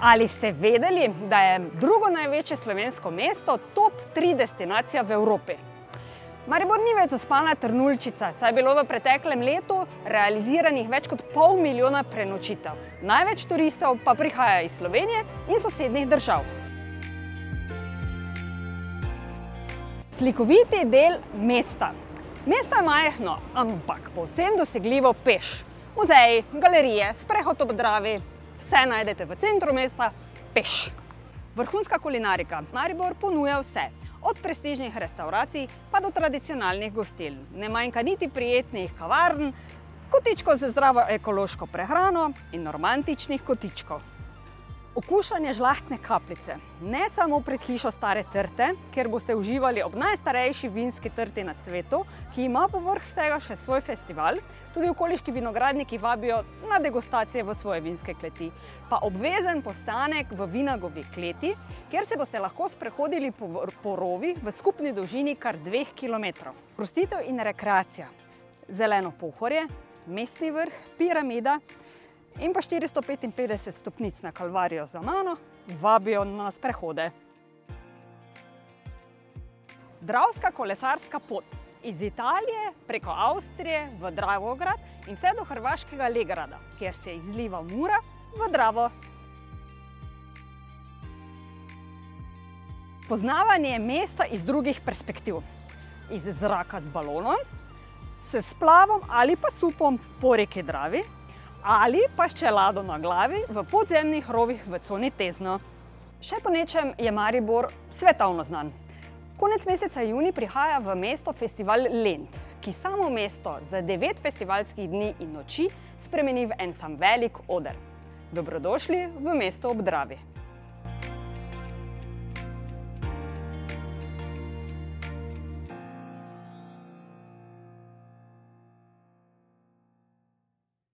Ali ste vedeli, da je drugo največje slovensko mesto top 3 destinacija v Evropi? Maribor ni več uspana trnuljčica, saj je bilo v preteklem letu realiziranih več kot 500 000 prenočitev. Največ turistov pa prihaja iz Slovenije in sosednjih držav. Slikoviti del mesta. Mesto je majhno, ampak povsem dosegljivo peš. Muzeji, galerije, sprehod ob Dravi, vse najdete v centru mesta peš. Vrhunska kulinarika. Maribor ponuja vse. Od prestižnih restavracij pa do tradicionalnih gostiln. Ne manjka niti prijetnih kavarn, kotičkov za zdravo ekološko prehrano in romantičnih kotičkov. Okušanje žlahtne kapljice. Ne samo pred hišo Stare trte, kjer boste uživali ob najstarejši vinski trti na svetu, ki ima povrh vsega še svoj festival, tudi okoliški vinogradniki vabijo na degustacije v svoje vinske kleti, pa obvezen postanek v Vinagovi kleti, kjer se boste lahko sprehodili po rovih v skupni dolžini kar 2 kilometrov. Sprostitev in rekreacija. Zeleno Pohorje, Mestni vrh, piramida in pa 455 stopnic na Kalvarijo za mano vabijo na sprehode. Dravska kolesarska pot iz Italije preko Avstrije v Dravograd in vse do hrvaškega Legrada, kjer se izliva Mura v Dravo. Poznavanje mesta iz drugih perspektiv. Iz zraka z balonom, s splavom ali pa supom po reki Dravi, ali pa s čelado na glavi v podzemnih rovih v coni Tezno. Še po nečem je Maribor svetovno znan. Konec meseca junij prihaja v mesto festival Lent, ki samo mesto za 9 festivalskih dni in noči spremeni v en sam velik oder. Dobrodošli v mesto ob Dravi.